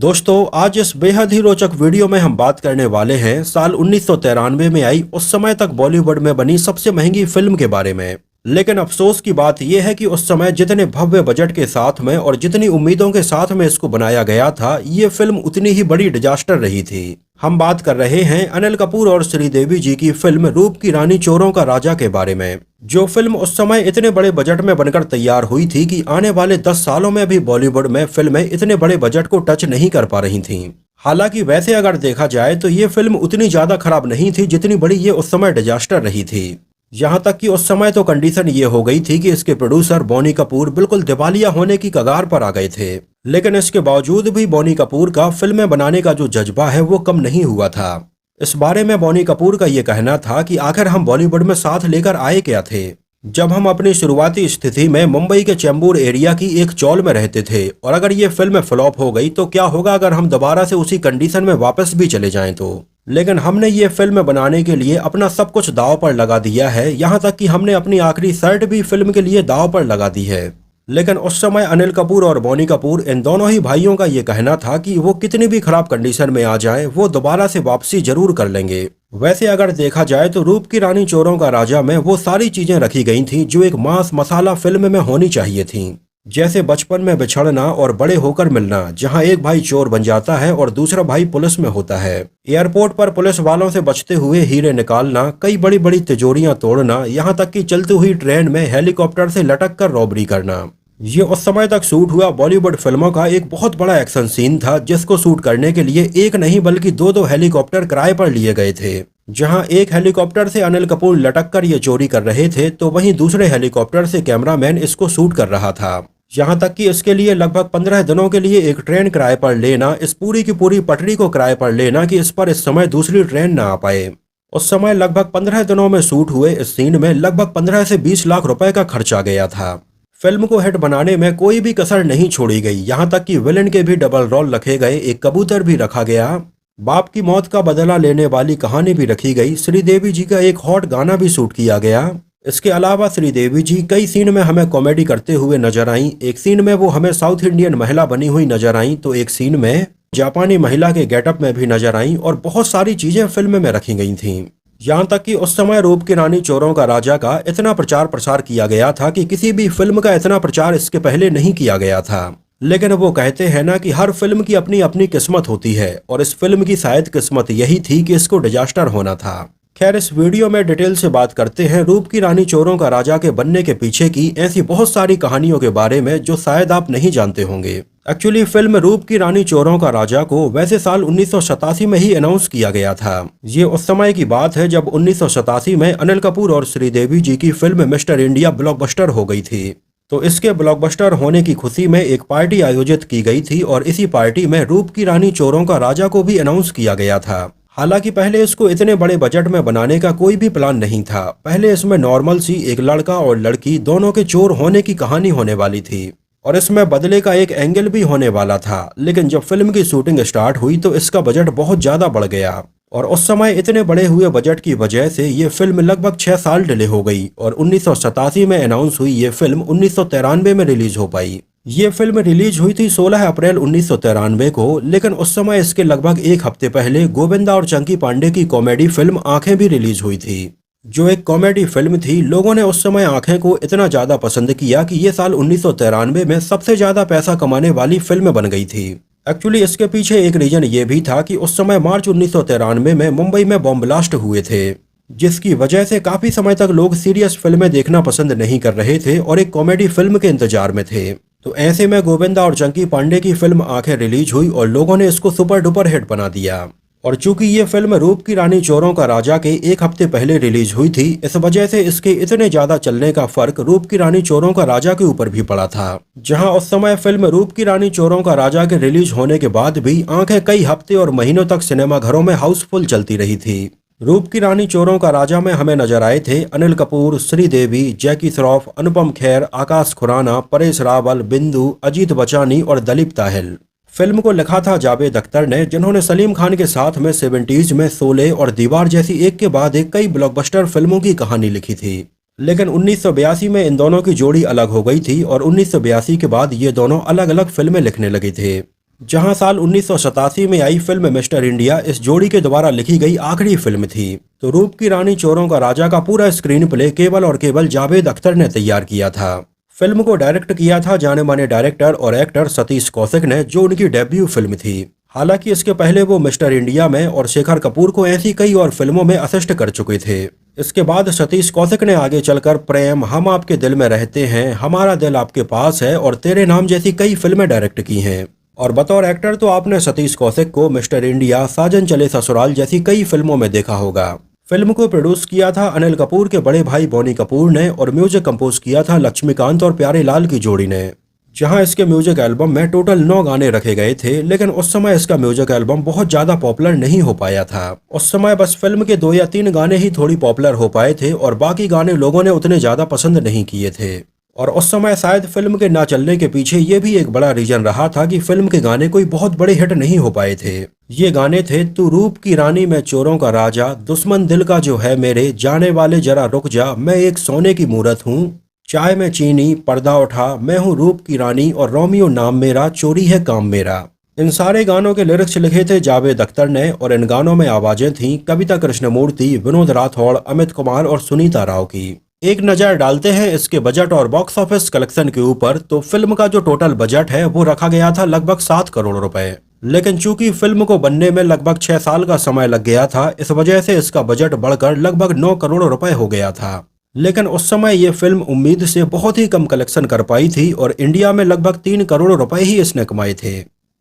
दोस्तों, आज इस बेहद ही रोचक वीडियो में हम बात करने वाले हैं साल 1993 में आई उस समय तक बॉलीवुड में बनी सबसे महंगी फिल्म के बारे में। लेकिन अफसोस की बात यह है कि उस समय जितने भव्य बजट के साथ में और जितनी उम्मीदों के साथ में इसको बनाया गया था, ये फिल्म उतनी ही बड़ी डिजास्टर रही थी। हम बात कर रहे हैं अनिल कपूर और श्रीदेवी जी की फिल्म रूप की रानी चोरों का राजा के बारे में। जो फिल्म उस समय इतने बड़े बजट में बनकर तैयार हुई थी कि आने वाले 10 सालों में भी बॉलीवुड में फिल्में इतने बड़े बजट को टच नहीं कर पा रही थीं। हालांकि वैसे अगर देखा जाए तो ये फिल्म उतनी ज्यादा खराब नहीं थी जितनी बड़ी ये उस समय डिजास्टर रही थी। यहाँ तक कि उस समय तो कंडीशन ये हो गई थी कि इसके प्रोड्यूसर बॉनी कपूर बिल्कुल दिवालिया होने की कगार पर आ गए थे। लेकिन इसके बावजूद भी बॉनी कपूर का फिल्में बनाने का जो जज्बा है वो कम नहीं हुआ था। इस बारे में बॉनी कपूर का ये कहना था कि आखिर हम बॉलीवुड में साथ लेकर आए क्या थे, जब हम अपनी शुरुआती स्थिति में मुंबई के चेंबूर एरिया की एक चौल में रहते थे, और अगर ये फिल्म फ्लॉप हो गई तो क्या होगा अगर हम दोबारा से उसी कंडीशन में वापस भी चले जाएं तो। लेकिन हमने ये फिल्म बनाने के लिए अपना सब कुछ दांव पर लगा दिया है, यहाँ तक कि हमने अपनी आखिरी शर्ट भी फिल्म के लिए दांव पर लगा दी है। लेकिन उस समय अनिल कपूर और बॉनी कपूर इन दोनों ही भाइयों का ये कहना था कि वो कितनी भी खराब कंडीशन में आ जाएं, वो दोबारा से वापसी जरूर कर लेंगे। वैसे अगर देखा जाए तो रूप की रानी चोरों का राजा में वो सारी चीजें रखी गई थीं जो एक मांस मसाला फिल्म में होनी चाहिए थीं, जैसे बचपन में बिछड़ना और बड़े होकर मिलना, जहां एक भाई चोर बन जाता है और दूसरा भाई पुलिस में होता है, एयरपोर्ट पर पुलिस वालों से बचते हुए हीरे निकालना, कई बड़ी बड़ी तिजोरियां तोड़ना, यहां तक कि चलती हुई ट्रेन में हेलीकॉप्टर से लटक कर रॉबरी करना। ये उस समय तक शूट हुआ बॉलीवुड फिल्मों का एक बहुत बड़ा एक्शन सीन था, जिसको शूट करने के लिए एक नहीं बल्कि दो हेलीकॉप्टर किराए पर लिए गए थे। जहां एक हेलीकॉप्टर से अनिल कपूर लटक कर ये चोरी कर रहे थे तो वहीं दूसरे हेलीकॉप्टर से कैमरामैन इसको शूट कर रहा था। यहाँ तक कि इसके लिए लगभग 15 दिनों के लिए एक ट्रेन किराए पर लेना, इस पूरी की पूरी पटरी को किराए पर लेना कि इस पर इस समय दूसरी ट्रेन ना आ पाए। उस समय लगभग 15 दिनों में शूट हुए इस सीन में लगभग 15 से 20 लाख रुपए का खर्चा गया था। फिल्म को हिट बनाने में कोई भी कसर नहीं छोड़ी गई, यहाँ तक कि विलेन के भी डबल रोल रखे गए, एक कबूतर भी रखा गया, बाप की मौत का बदला लेने वाली कहानी भी रखी गई, श्रीदेवी जी का एक हॉट गाना भी शूट किया गया। इसके अलावा श्रीदेवी जी कई सीन में हमें कॉमेडी करते हुए नजर आई। एक सीन में वो हमें साउथ इंडियन महिला बनी हुई नजर आई, तो एक सीन में जापानी महिला के गेटअप में भी नजर आई, और बहुत सारी चीजें फिल्म में रखी गई थीं। यहाँ तक कि उस समय रूप की रानी चोरों का राजा का इतना प्रचार प्रसार किया गया था कि किसी भी फिल्म का इतना प्रचार इसके पहले नहीं किया गया था। लेकिन वो कहते हैं ना कि हर फिल्म की अपनी अपनी किस्मत होती है, और इस फिल्म की शायद किस्मत यही थी कि इसको डिजास्टर होना था। खैर, इस वीडियो में डिटेल से बात करते हैं रूप की रानी चोरों का राजा के बनने के पीछे की ऐसी बहुत सारी कहानियों के बारे में जो शायद आप नहीं जानते होंगे। एक्चुअली फिल्म रूप की रानी चोरों का राजा को वैसे साल 1987 में ही अनाउंस किया गया था। ये उस समय की बात है जब 1987 में अनिल कपूर और श्रीदेवी जी की फिल्म मिस्टर इंडिया ब्लॉकबस्टर हो गई थी। तो इसके ब्लॉकबस्टर होने की खुशी में एक पार्टी आयोजित की गई थी, और इसी पार्टी में रूप की रानी चोरों का राजा को भी अनाउंस किया गया था। हालांकि पहले इसको इतने बड़े बजट में बनाने का कोई भी प्लान नहीं था। पहले इसमें नॉर्मल सी एक लड़का और लड़की दोनों के चोर होने की कहानी होने वाली थी, और इसमें बदले का एक एंगल भी होने वाला था। लेकिन जब फिल्म की शूटिंग स्टार्ट हुई तो इसका बजट बहुत ज्यादा बढ़ गया, और उस समय इतने बड़े हुए बजट की वजह से ये फिल्म लगभग 6 साल डिले हो गई, और 1987 में अनाउंस हुई ये फिल्म 1993 में रिलीज हो पाई। ये फिल्म रिलीज हुई थी 16 अप्रैल 1993 को, लेकिन उस समय इसके लगभग एक हफ्ते पहले गोविंदा और चंकी पांडे की कॉमेडी फिल्म आंखें भी रिलीज हुई थी, जो एक कॉमेडी फिल्म थी। लोगों ने उस समय आंखें को इतना ज्यादा पसंद किया कि ये साल 1993 में सबसे ज्यादा पैसा कमाने वाली फिल्म बन गई थी। एक्चुअली इसके पीछे एक रीजन ये भी था कि उस समय मार्च 1993 में मुंबई में बॉम्ब ब्लास्ट हुए थे, जिसकी वजह से काफी समय तक लोग सीरियस फिल्में देखना पसंद नहीं कर रहे थे और एक कॉमेडी फिल्म के इंतजार में थे। तो ऐसे में गोविंदा और चंकी पांडे की फिल्म आंखें रिलीज हुई और लोगों ने इसको सुपर डुपर हिट बना दिया। और चूंकि ये फिल्म रूप की रानी चोरों का राजा के एक हफ्ते पहले रिलीज हुई थी, इस वजह से इसके इतने ज्यादा चलने का फर्क रूप की रानी चोरों का राजा के ऊपर भी पड़ा था। जहां उस समय फिल्म रूप की रानी चोरों का राजा के रिलीज होने के बाद भी आंखें कई हफ्ते और महीनों तक सिनेमा घरों में हाउसफुल चलती रही थी। रूप की रानी चोरों का राजा में हमें नजर आए थे अनिल कपूर, श्रीदेवी, जैकी श्रॉफ, अनुपम खेर, आकाश खुराना, परेश रावल, बिंदु, अजीत बचानी और दिलीप ताहिल। फिल्म को लिखा था जावेद अख्तर ने, जिन्होंने सलीम खान के साथ में 70s में शोले और दीवार जैसी एक के बाद एक कई ब्लॉकबस्टर फिल्मों की कहानी लिखी थी। लेकिन 1982 में इन दोनों की जोड़ी अलग हो गई थी और 1982 के बाद ये दोनों अलग अलग फिल्में लिखने लगे थे। जहां साल 1987 में आई फिल्म मिस्टर इंडिया इस जोड़ी के द्वारा लिखी गई आखिरी फिल्म थी। तो रूप की रानी चोरों का राजा का पूरा स्क्रीन प्ले केवल और केवल जावेद अख्तर ने तैयार किया था। फिल्म को डायरेक्ट किया था जाने माने डायरेक्टर और एक्टर सतीश कौशिक ने, जो उनकी डेब्यू फिल्म थी। हालांकि इसके पहले वो मिस्टर इंडिया में और शेखर कपूर को ऐसी कई और फिल्मों में असिस्ट कर चुके थे। इसके बाद सतीश कौशिक ने आगे चलकर प्रेम, हम आपके दिल में रहते हैं, हमारा दिल आपके पास है और तेरे नाम जैसी कई फिल्में डायरेक्ट की हैं। और बतौर एक्टर तो आपने सतीश कौशिक को मिस्टर इंडिया, साजन चले ससुराल जैसी कई फिल्मों में देखा होगा। फिल्म को प्रोड्यूस किया था अनिल कपूर के बड़े भाई बॉनी कपूर ने और म्यूजिक कंपोज किया था लक्ष्मीकांत और प्यारे लाल की जोड़ी ने। जहां इसके म्यूजिक एल्बम में टोटल 9 गाने रखे गए थे, लेकिन उस समय इसका म्यूजिक एल्बम बहुत ज्यादा पॉपुलर नहीं हो पाया था। उस समय बस फिल्म के 2 या 3 गाने ही थोड़ी पॉपुलर हो पाए थे और बाकी गाने लोगों ने उतने ज्यादा पसंद नहीं किए थे। और उस समय शायद फिल्म के ना चलने के पीछे ये भी एक बड़ा रीजन रहा था कि फिल्म के गाने कोई बहुत बड़े हिट नहीं हो पाए थे। ये गाने थे तू रूप की रानी, मैं चोरों का राजा, दुश्मन दिल का जो है मेरे, जाने वाले जरा रुक जा, मैं एक सोने की मूरत हूँ, चाय में चीनी, पर्दा उठा, मैं हूँ रूप की रानी और रोमियो नाम मेरा, चोरी है काम मेरा। इन सारे गानों के लिरिक्स लिखे थे जावेद अख्तर ने और इन गानों में आवाजें थीं कविता कृष्णमूर्ति, विनोद राठौड़, अमित कुमार और सुनीता राव की। एक नज़र डालते हैं इसके बजट और बॉक्स ऑफिस कलेक्शन के ऊपर, तो फिल्म का जो टोटल बजट है वो रखा गया था लगभग 7 करोड़ रुपए। लेकिन चूंकि फिल्म को बनने में लगभग 6 साल का समय लग गया था, इस वजह से इसका बजट बढ़कर लगभग 9 करोड़ रुपए हो गया था। लेकिन उस समय ये फिल्म उम्मीद से बहुत ही कम कलेक्शन कर पाई थी और इंडिया में लगभग 3 करोड़ रुपए ही इसने कमाए थे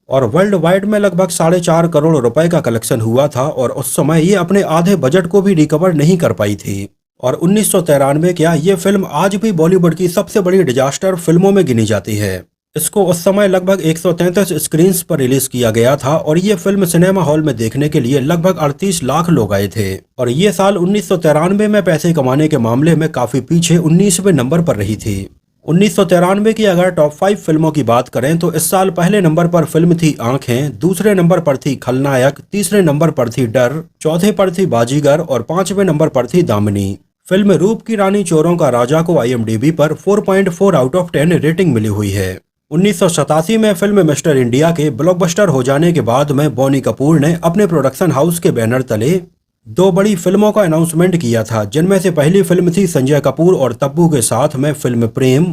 और वर्ल्ड वाइड में लगभग 4.5 करोड़ रुपए का कलेक्शन हुआ था और उस समय ये अपने आधे बजट को भी रिकवर नहीं कर पाई थी। और 1993 क्या ये फिल्म आज भी बॉलीवुड की सबसे बड़ी डिजास्टर फिल्मों में गिनी जाती है। इसको उस समय लगभग 133 स्क्रीन्स पर रिलीज किया गया था और ये फिल्म सिनेमा हॉल में देखने के लिए लगभग 38 लाख लोग आए थे और ये साल 1993 में पैसे कमाने के मामले में काफी पीछे 19वें नंबर पर रही थी। 1993 की अगर टॉप 5 फिल्मों की बात करें तो इस साल पहले नंबर पर फिल्म थी आंखें, दूसरे नंबर पर थी खलनायक, तीसरे नंबर पर थी डर, चौथे पर थी बाजीगर और 5वें नंबर पर थी दामिनी। फिल्म रूप की रानी चोरों का राजा को IMDb पर 4.4 आउट ऑफ 10 रेटिंग मिली हुई है। 1987 में फिल्म मिस्टर इंडिया के ब्लॉकबस्टर हो जाने के बाद में बॉनी कपूर ने अपने प्रोडक्शन हाउस के बैनर तले 2 बड़ी फिल्मों का अनाउंसमेंट किया था, जिनमें से पहली फिल्म थी संजय कपूर और तब्बू के साथ में फिल्म प्रेम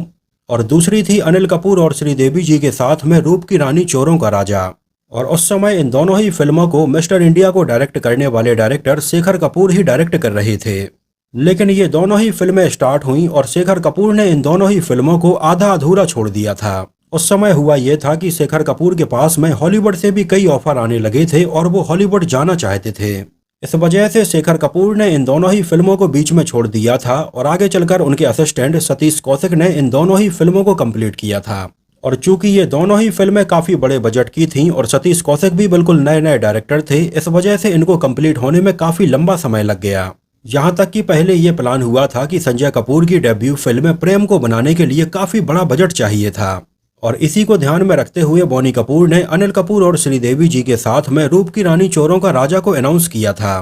और दूसरी थी अनिल कपूर और श्रीदेवी जी के साथ में रूप की रानी चोरों का राजा। और उस समय इन दोनों ही फिल्मों को मिस्टर इंडिया को डायरेक्ट करने वाले डायरेक्टर शेखर कपूर ही डायरेक्ट कर रहे थे। लेकिन ये दोनों ही फिल्में स्टार्ट हुई और शेखर कपूर ने इन दोनों ही फिल्मों को आधा अधूरा छोड़ दिया था। उस समय हुआ ये था कि शेखर कपूर के पास में हॉलीवुड से भी कई ऑफर आने लगे थे और वो हॉलीवुड जाना चाहते थे। इस वजह से शेखर कपूर ने इन दोनों ही फिल्मों को बीच में छोड़ दिया था और आगे चलकर उनके असिस्टेंट सतीश कौशिक ने इन दोनों ही फिल्मों को कंप्लीट किया था। और चूंकि ये दोनों ही फिल्में काफी बड़े बजट की थीं और सतीश कौशिक भी बिल्कुल नए नए डायरेक्टर थे, इस वजह से इनको कंप्लीट होने में काफी लंबा समय लग गया। यहाँ तक कि पहले ये प्लान हुआ था कि संजय कपूर की डेब्यू फिल्म प्रेम को बनाने के लिए काफी बड़ा बजट चाहिए था और इसी को ध्यान में रखते हुए बॉनी कपूर ने अनिल कपूर और श्रीदेवी जी के साथ में रूप की रानी चोरों का राजा को अनाउंस किया था,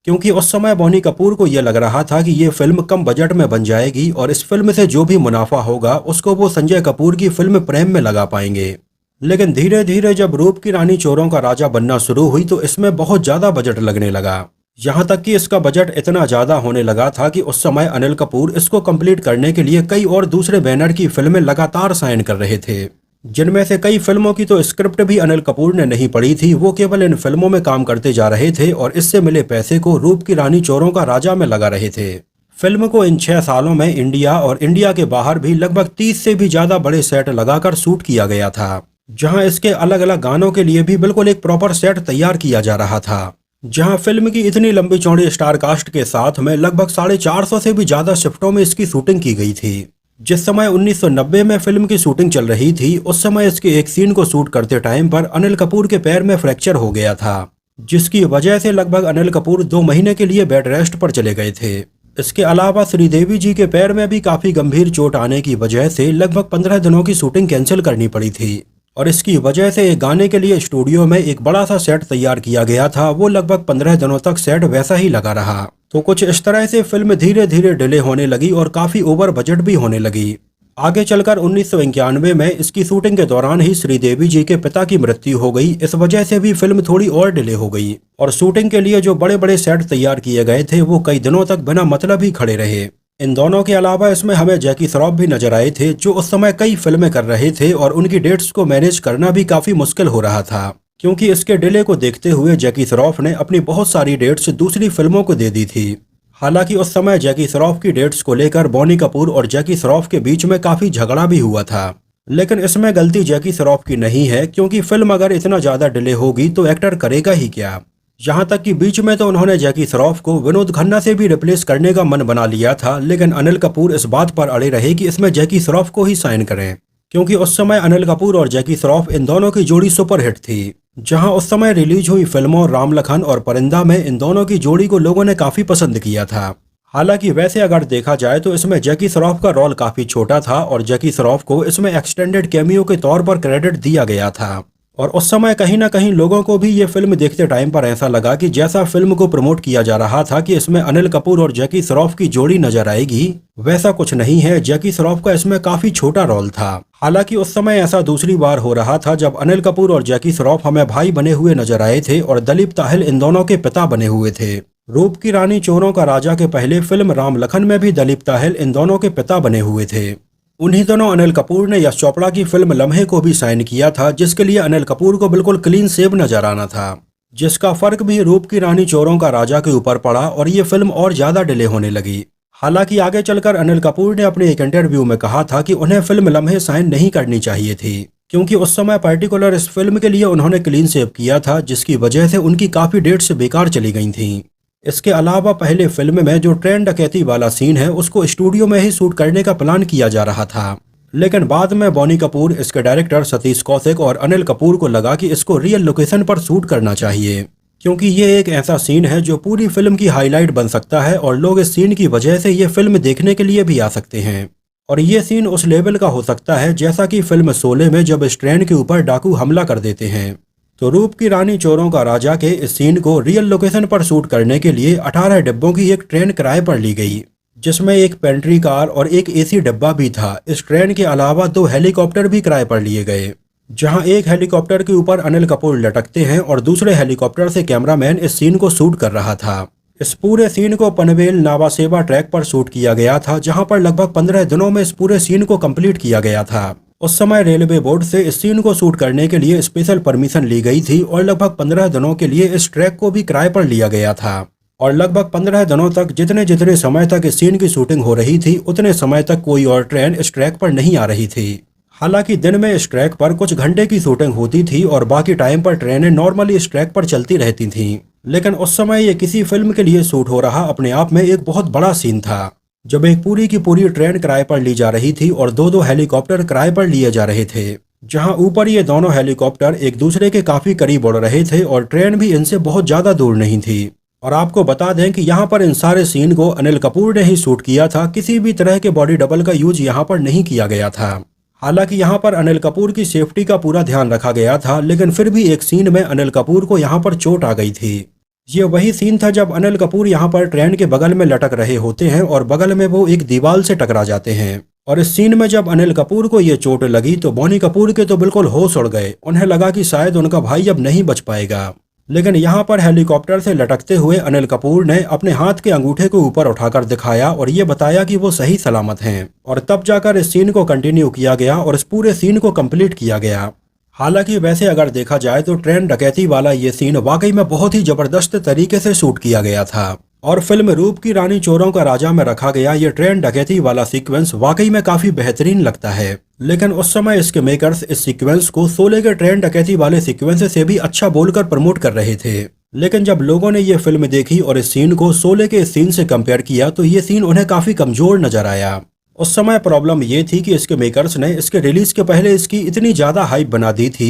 क्योंकि उस समय बॉनी कपूर को यह लग रहा था कि ये फिल्म कम बजट में बन जाएगी और इस फिल्म से जो भी मुनाफा होगा उसको वो संजय कपूर की फिल्म प्रेम में लगा पाएंगे। लेकिन धीरे धीरे जब रूप की रानी चोरों का राजा बनना शुरू हुई तो इसमें बहुत ज्यादा बजट लगने लगा। यहाँ तक कि इसका बजट इतना ज्यादा होने लगा था कि उस समय अनिल कपूर इसको कंप्लीट करने के लिए कई और दूसरे बैनर की फिल्में लगातार साइन कर रहे थे, जिनमें से कई फिल्मों की तो स्क्रिप्ट भी अनिल कपूर ने नहीं पढ़ी थी। वो केवल इन फिल्मों में काम करते जा रहे थे और इससे मिले पैसे को रूप की रानी चोरों का राजा में लगा रहे थे। फिल्म को इन 6 सालों में इंडिया और इंडिया के बाहर भी लगभग 30 से भी ज्यादा बड़े सेट लगाकर शूट किया गया था, जहां इसके अलग अलग गानों के लिए भी बिल्कुल एक प्रॉपर सेट तैयार किया जा रहा था। जहां फिल्म की इतनी लंबी चौड़ी स्टार कास्ट के साथ में लगभग 450 से भी ज्यादा शिफ्टों में इसकी शूटिंग की गई थी। जिस समय 1990 में फिल्म की शूटिंग चल रही थी, उस समय इसके एक सीन को शूट करते टाइम पर अनिल कपूर के पैर में फ्रैक्चर हो गया था, जिसकी वजह से लगभग अनिल कपूर 2 महीने के लिए बेड रेस्ट पर चले गए थे। इसके अलावा श्रीदेवी जी के पैर में भी काफी गंभीर चोट आने की वजह से लगभग 15 दिनों की शूटिंग कैंसिल करनी पड़ी थी और इसकी वजह से एक गाने के लिए स्टूडियो में एक बड़ा सा सेट तैयार किया गया था। वो लगभग 15 दिनों तक सेट वैसा ही लगा रहा। तो कुछ इस तरह से फिल्म धीरे धीरे डिले होने लगी और काफी ओवर बजट भी होने लगी। आगे चलकर 1991 में इसकी शूटिंग के दौरान ही श्रीदेवी जी के पिता की मृत्यु हो गई। इस वजह से भी फिल्म थोड़ी और डिले हो गई और शूटिंग के लिए जो बड़े बड़े सेट तैयार किए गए थे वो कई दिनों तक बिना मतलब ही खड़े रहे। इन दोनों के अलावा इसमें हमें जैकी श्रॉफ भी नजर आए थे, जो उस समय कई फिल्में कर रहे थे और उनकी डेट्स को मैनेज करना भी काफी मुश्किल हो रहा था, क्योंकि इसके डिले को देखते हुए जैकी श्रॉफ ने अपनी बहुत सारी डेट्स दूसरी फिल्मों को दे दी थी। हालांकि उस समय जैकी श्रॉफ की डेट्स को लेकर बॉनी कपूर और जैकी श्रॉफ के बीच में काफी झगड़ा भी हुआ था, लेकिन इसमें गलती जैकी श्रॉफ की नहीं है, क्योंकि फिल्म अगर इतना ज्यादा डिले होगी तो एक्टर करेगा ही क्या। जहां तक कि बीच में तो उन्होंने जैकी श्रॉफ को विनोद खन्ना से भी रिप्लेस करने का मन बना लिया था, लेकिन अनिल कपूर इस बात पर अड़े रहे कि इसमें जैकी श्रॉफ को ही साइन करें, क्योंकि उस समय अनिल कपूर और जैकी श्रॉफ इन दोनों की जोड़ी सुपरहिट थी। जहां उस समय रिलीज हुई फिल्मों राम लखन और परिंदा में इन दोनों की जोड़ी को लोगों ने काफी पसंद किया था। हालांकि वैसे अगर देखा जाए तो इसमें जैकी श्रॉफ का रोल काफी छोटा था और जैकी श्रॉफ को इसमें एक्सटेंडेड कैमियो के तौर पर क्रेडिट दिया गया था। और उस समय कहीं ना कहीं लोगों को भी ये फिल्म देखते टाइम पर ऐसा लगा कि जैसा फिल्म को प्रमोट किया जा रहा था कि इसमें अनिल कपूर और जैकी श्रॉफ की जोड़ी नजर आएगी, वैसा कुछ नहीं है। जैकी श्रॉफ का इसमें काफी छोटा रोल था। हालांकि उस समय ऐसा दूसरी बार हो रहा था जब अनिल कपूर और जैकी श्रॉफ हमें भाई बने हुए नजर आए थे और दिलीप ताहिल इन दोनों के पिता बने हुए थे। रूप की रानी चोरों का राजा के पहले फिल्म राम लखन में भी दिलीप ताहिल इन दोनों के पिता बने हुए थे। उन्हीं दोनों अनिल कपूर ने यश चोपड़ा की फिल्म लम्हे को भी साइन किया था, जिसके लिए अनिल कपूर को बिल्कुल क्लीन सेव नजर आना था, जिसका फर्क भी रूप की रानी चोरों का राजा के ऊपर पड़ा और ये फिल्म और ज्यादा डिले होने लगी। हालांकि आगे चलकर अनिल कपूर ने अपने एक इंटरव्यू में कहा था कि उन्हें फिल्म लम्हे साइन नहीं करनी चाहिए थी, क्योंकि उस समय पर्टिकुलर इस फिल्म के लिए उन्होंने क्लीन सेव किया था, जिसकी वजह से उनकी काफी डेट्स बेकार चली गई थी। इसके अलावा पहले फिल्म में जो ट्रेन डकैती वाला सीन है उसको स्टूडियो में ही शूट करने का प्लान किया जा रहा था, लेकिन बाद में बॉनी कपूर, इसके डायरेक्टर सतीश कौशिक और अनिल कपूर को लगा कि इसको रियल लोकेशन पर शूट करना चाहिए, क्योंकि ये एक ऐसा सीन है जो पूरी फिल्म की हाईलाइट बन सकता है और लोग इस सीन की वजह से ये फिल्म देखने के लिए भी आ सकते हैं। और ये सीन उस लेवल का हो सकता है जैसा कि फिल्म शोले में जब इस ट्रेन के ऊपर डाकू हमला कर देते हैं। तो रूप की रानी चोरों का राजा के इस सीन को रियल लोकेशन पर शूट करने के लिए 18 डिब्बों की एक ट्रेन किराए पर ली गई, जिसमें एक पेंट्री कार और एक एसी डिब्बा भी था। इस ट्रेन के अलावा 2 हेलीकॉप्टर भी किराए पर लिए गए, जहां एक हेलीकॉप्टर के ऊपर अनिल कपूर लटकते हैं और दूसरे हेलीकॉप्टर से कैमरामैन इस सीन को शूट कर रहा था। इस पूरे सीन को पनवेल नावासेवा ट्रैक पर शूट किया गया था, जहां पर लगभग 15 दिनों में इस पूरे सीन को कंप्लीट किया गया था। उस समय रेलवे बोर्ड से इस सीन को शूट करने के लिए स्पेशल परमिशन ली गई थी और लगभग 15 दिनों के लिए इस ट्रैक को भी किराए पर लिया गया था। और लगभग 15 दिनों तक जितने जितने समय तक इस सीन की शूटिंग हो रही थी उतने समय तक कोई और ट्रेन इस ट्रैक पर नहीं आ रही थी। हालांकि दिन में इस ट्रैक पर कुछ घंटे की शूटिंग होती थी और बाकी टाइम पर ट्रेनें नॉर्मली इस ट्रैक पर चलती रहती थीं। लेकिन उस समय ये किसी फिल्म के लिए शूट हो रहा अपने आप में एक बहुत बड़ा सीन था, जब एक पूरी की पूरी ट्रेन किराए पर ली जा रही थी और 2-2 हेलीकॉप्टर किराए पर लिए जा रहे थे, जहां ऊपर ये दोनों हेलीकॉप्टर एक दूसरे के काफी करीब उड़ रहे थे और ट्रेन भी इनसे बहुत ज्यादा दूर नहीं थी। और आपको बता दें कि यहाँ पर इन सारे सीन को अनिल कपूर ने ही शूट किया था, किसी भी तरह के बॉडी डबल का यूज यहाँ पर नहीं किया गया था। हालांकि यहाँ पर अनिल कपूर की सेफ्टी का पूरा ध्यान रखा गया था, लेकिन फिर भी एक सीन में अनिल कपूर को यहाँ पर चोट आ गई थी। ये वही सीन था जब अनिल कपूर यहाँ पर ट्रेन के बगल में लटक रहे होते हैं और बगल में वो एक दीवार से टकरा जाते हैं। और इस सीन में जब अनिल कपूर को ये चोट लगी तो बॉनी कपूर के तो बिल्कुल होश उड़ गए। उन्हें लगा कि शायद उनका भाई अब नहीं बच पाएगा, लेकिन यहाँ पर हेलीकॉप्टर से लटकते हुए अनिल कपूर ने अपने हाथ के अंगूठे को ऊपर उठाकर दिखाया और ये बताया कि वो सही सलामत हैं। और तब जाकर इस सीन को कंटिन्यू किया गया और इस पूरे सीन को कंप्लीट किया गया। हालांकि वैसे अगर देखा जाए तो ट्रेन डकैती वाला ये सीन वाकई में बहुत ही जबरदस्त तरीके से शूट किया गया था और फिल्म रूप की रानी चोरों का राजा में रखा गया ये ट्रेन डकैती वाला सीक्वेंस वाकई में काफी बेहतरीन लगता है। लेकिन उस समय इसके मेकर्स इस सीक्वेंस को शोले के ट्रेन डकैती वाले सीक्वेंस से भी अच्छा बोलकर प्रमोट कर रहे थे, लेकिन जब लोगों ने ये फिल्म देखी और इस सीन को शोले के सीन से कंपेयर किया तो ये सीन उन्हें काफी कमजोर नजर आया। उस समय प्रॉब्लम ये थी कि इसके मेकर्स ने इसके रिलीज के पहले इसकी इतनी ज्यादा हाइप बना दी थी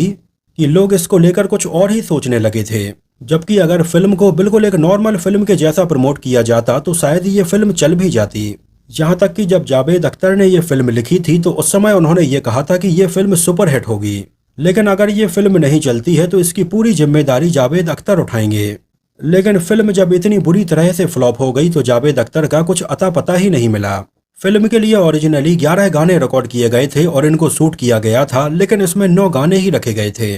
कि लोग इसको लेकर कुछ और ही सोचने लगे थे, जबकि अगर फिल्म को बिल्कुल एक नॉर्मल फिल्म के जैसा प्रमोट किया जाता तो शायद ये फिल्म चल भी जाती। यहाँ तक कि जब जावेद अख्तर ने ये फिल्म लिखी थी तो उस समय उन्होंने ये कहा था कि ये फिल्म सुपरहिट होगी, लेकिन अगर ये फिल्म नहीं चलती है तो इसकी पूरी जिम्मेदारी जावेद अख्तर उठाएंगे। लेकिन फिल्म जब इतनी बुरी तरह से फ्लॉप हो गई तो जावेद अख्तर का कुछ अता पता ही नहीं मिला। फिल्म के लिए ओरिजिनली 11 गाने रिकॉर्ड किए गए थे और इनको शूट किया गया था, लेकिन इसमें 9 गाने ही रखे गए थे।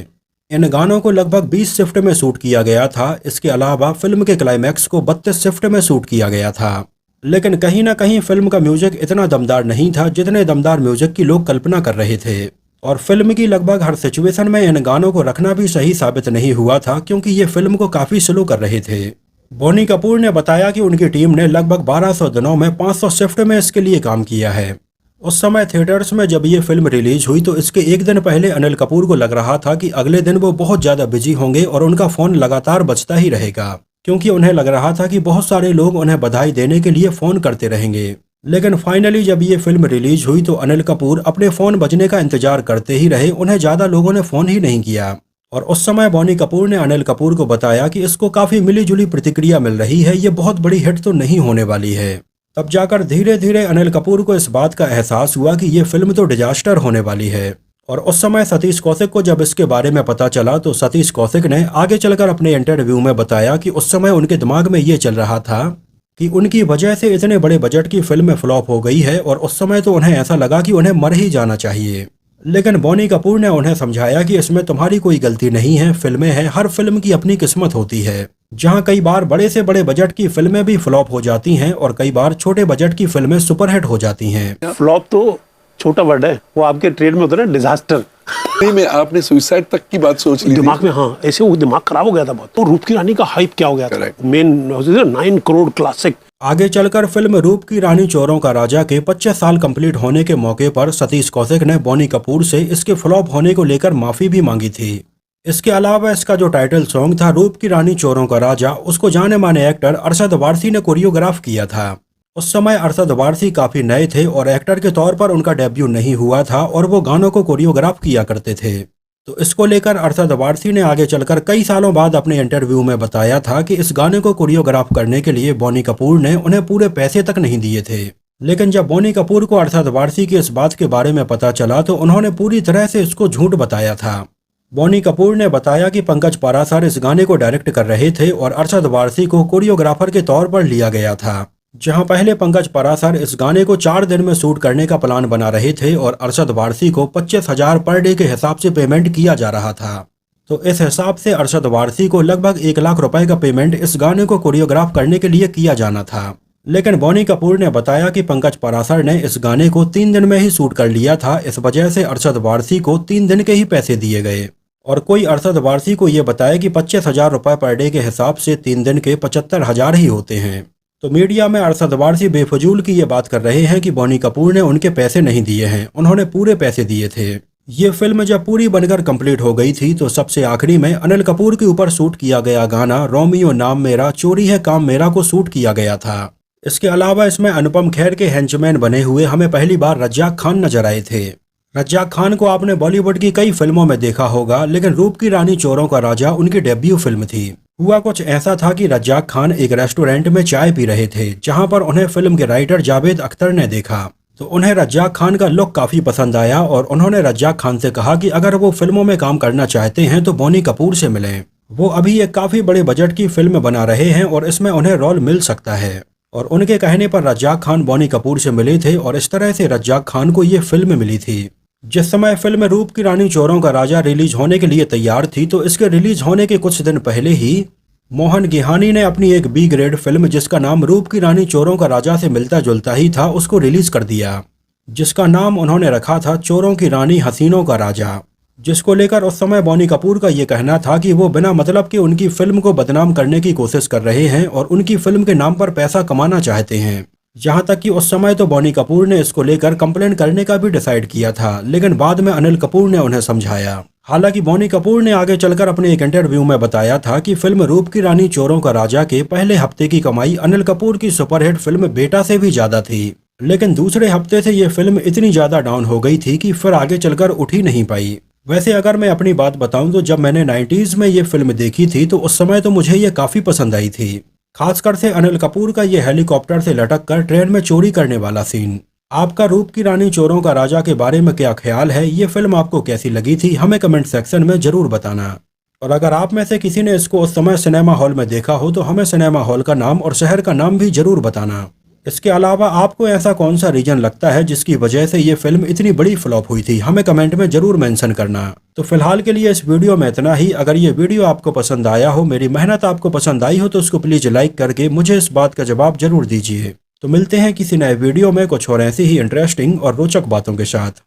इन गानों को लगभग 20 शिफ्ट में शूट किया गया था। इसके अलावा फिल्म के क्लाइमैक्स को 32 शिफ्ट में शूट किया गया था। लेकिन कहीं ना कहीं फिल्म का म्यूजिक इतना दमदार नहीं था जितने दमदार म्यूजिक की लोग कल्पना कर रहे थे। और फिल्म की लगभग हर सिचुएशन में इन गानों को रखना भी सही साबित नहीं हुआ था, क्योंकि ये फिल्म को काफी स्लो कर रहे थे। बोनी कपूर ने बताया कि उनकी टीम ने लगभग 1200 दिनों में 500 शिफ्ट में इसके लिए काम किया है। उस समय थिएटर्स में जब ये फिल्म रिलीज हुई तो इसके एक दिन पहले अनिल कपूर को लग रहा था कि अगले दिन वो बहुत ज्यादा बिजी होंगे और उनका फोन लगातार बजता ही रहेगा, क्योंकि उन्हें लग रहा था कि बहुत सारे लोग उन्हें बधाई देने के लिए फोन करते रहेंगे। लेकिन फाइनली जब ये फिल्म रिलीज हुई तो अनिल कपूर अपने फोन बजने का इंतजार करते ही रहे, उन्हें ज्यादा लोगों ने फोन ही नहीं किया। और उस समय बोनी कपूर ने अनिल कपूर को बताया कि इसको काफी मिली जुली प्रतिक्रिया मिल रही है, ये बहुत बड़ी हिट तो नहीं होने वाली है। तब जाकर धीरे धीरे अनिल कपूर को इस बात का एहसास हुआ कि ये फिल्म तो डिजास्टर होने वाली है। और उस समय सतीश कौशिक को जब इसके बारे में पता चला तो सतीश कौशिक ने आगे चलकर अपने इंटरव्यू में बताया कि उस समय उनके दिमाग में ये चल रहा था कि उनकी वजह से इतने बड़े बजट की फिल्म फ्लॉप हो गई है, और उस समय तो उन्हें ऐसा लगा कि उन्हें मर ही जाना चाहिए। लेकिन बोनी कपूर ने उन्हें समझाया कि इसमें तुम्हारी कोई गलती नहीं है, फिल्में हैं, हर फिल्म की अपनी किस्मत होती है। जहां कई बार बड़े से बड़े बजट की फिल्में भी फ्लॉप हो जाती हैं और कई बार छोटे बजट की फिल्में सुपरहिट हो जाती हैं। फ्लॉप तो छोटा वर्ड है, वो आपके ट्रेड में होता है ना, डिजास्टर। नहीं, में आपने सुसाइड तक की बात सोच ली दिमाग में, हाँ, ऐसे वो दिमाग खराब हो गया था बहुत। तो रूप की रानी का हाइप क्या हो गया था, मेन 9 करोड़ क्लासिक। आगे चलकर फिल्म रूप की रानी चोरों का राजा के 25 साल कंप्लीट होने के मौके पर सतीश कौशिक ने बोनी कपूर से इसके फ्लॉप होने को लेकर माफी भी मांगी थी। इसके अलावा इसका जो टाइटल सॉन्ग था रूप की रानी चोरों का राजा, उसको जाने माने एक्टर अरशद वारसी ने कोरियोग्राफ किया था। उस समय अरशद वारसी काफी नए थे और एक्टर के तौर पर उनका डेब्यू नहीं हुआ था और वो गानों को कोरियोग्राफ किया करते थे। तो इसको लेकर अरशद वारसी ने आगे चलकर कई सालों बाद अपने इंटरव्यू में बताया था कि इस गाने को कोरियोग्राफ करने के लिए बोनी कपूर ने उन्हें पूरे पैसे तक नहीं दिए थे। लेकिन जब बोनी कपूर को अरशद वारसी की इस बात के बारे में पता चला तो उन्होंने पूरी तरह से इसको झूठ बताया था। बोनी कपूर ने बताया कि पंकज पाराशर इस गाने को डायरेक्ट कर रहे थे और अरशद वारसी को कोरियोग्राफर के तौर पर लिया गया था। जहां पहले पंकज पाराशर इस गाने को 4 दिन में शूट करने का प्लान बना रहे थे और अरशद वारसी को 25,000 पर डे के हिसाब से पेमेंट किया जा रहा था। तो इस हिसाब से अरशद वारसी को लगभग 1 लाख रुपए का पेमेंट इस गाने को कोरियोग्राफ करने के लिए किया जाना था। लेकिन बोनी कपूर ने बताया कि पंकज पाराशर ने इस गाने को 3 दिन में ही शूट कर लिया था, इस वजह से अरशद वारसी को 3 दिन के ही पैसे दिए गए। और कोई अरशद वारसी को ये बताया कि 25,000 रुपए पर डे के हिसाब से 3 दिन के 75,000 ही होते हैं। तो मीडिया में अरशद वारसी बेफजूल की ये बात कर रहे हैं कि बोनी कपूर ने उनके पैसे नहीं दिए हैं, उन्होंने पूरे पैसे दिए थे। ये फिल्म जब पूरी बनकर कंप्लीट हो गई थी तो सबसे आखिरी में अनिल कपूर के ऊपर शूट किया गया गाना रोमियो नाम मेरा चोरी है काम मेरा को शूट किया गया था। इसके अलावा इसमें अनुपम खेर के हेंचमैन बने हुए हमें पहली बार रज्जाक खान नजर आए थे। रज्जाक खान को आपने बॉलीवुड की कई फिल्मों में देखा होगा, लेकिन रूप की रानी चोरों का राजा उनकी डेब्यू फिल्म थी। हुआ कुछ ऐसा था कि रज्जाक खान एक रेस्टोरेंट में चाय पी रहे थे, जहां पर उन्हें फिल्म के राइटर जावेद अख्तर ने देखा। तो उन्हें रज्जाक खान का लुक काफी पसंद आया और उन्होंने रज्जाक खान से कहा कि अगर वो फिल्मों में काम करना चाहते हैं तो बोनी कपूर से मिलें। वो अभी एक काफी बड़े बजट की फिल्म बना रहे हैं और इसमें उन्हें रोल मिल सकता है। और उनके कहने पर रज्जाक खान बोनी कपूर से मिले थे और इस तरह से रज्जाक खान को ये फिल्म मिली थी। जिस समय फिल्म रूप की रानी चोरों का राजा रिलीज होने के लिए तैयार थी तो इसके रिलीज होने के कुछ दिन पहले ही मोहन गिहानी ने अपनी एक बी ग्रेड फिल्म जिसका नाम रूप की रानी चोरों का राजा से मिलता जुलता ही था उसको रिलीज कर दिया, जिसका नाम उन्होंने रखा था चोरों की रानी हसीनों का राजा। जिसको लेकर उस समय बोनी कपूर का ये कहना था कि वो बिना मतलब के उनकी फिल्म को बदनाम करने की कोशिश कर रहे हैं और उनकी फिल्म के नाम पर पैसा कमाना चाहते हैं। जहां तक कि उस समय तो बोनी कपूर ने इसको लेकर कंप्लेंट करने का भी डिसाइड किया था, लेकिन बाद में अनिल कपूर ने उन्हें समझाया। हालांकि बोनी कपूर ने आगे चलकर अपने एक इंटरव्यू में बताया था कि फिल्म रूप की रानी चोरों का राजा के पहले हफ्ते की कमाई अनिल कपूर की सुपरहिट फिल्म बेटा से भी ज्यादा थी, लेकिन दूसरे हफ्ते से ये फिल्म इतनी ज्यादा डाउन हो गई थी कि फिर आगे चलकर उठ ही नहीं पाई। वैसे अगर मैं अपनी बात बताऊं तो जब मैंने 90s में ये फिल्म देखी थी तो उस समय तो मुझे ये काफी पसंद आई थी, खासकर से अनिल कपूर का ये हेलीकॉप्टर से लटक कर ट्रेन में चोरी करने वाला सीन। आपका रूप की रानी चोरों का राजा के बारे में क्या ख्याल है, ये फिल्म आपको कैसी लगी थी, हमें कमेंट सेक्शन में जरूर बताना। और अगर आप में से किसी ने इसको उस समय सिनेमा हॉल में देखा हो तो हमें सिनेमा हॉल का नाम और शहर का नाम भी जरूर बताना। इसके अलावा आपको ऐसा कौन सा रीजन लगता है जिसकी वजह से ये फिल्म इतनी बड़ी फ्लॉप हुई थी, हमें कमेंट में जरूर मेंशन करना। तो फिलहाल के लिए इस वीडियो में इतना ही। अगर ये वीडियो आपको पसंद आया हो, मेरी मेहनत आपको पसंद आई हो, तो उसको प्लीज लाइक करके मुझे इस बात का जवाब जरूर दीजिए। तो मिलते हैं किसी नए वीडियो में कुछ और ऐसी ही इंटरेस्टिंग और रोचक बातों के साथ।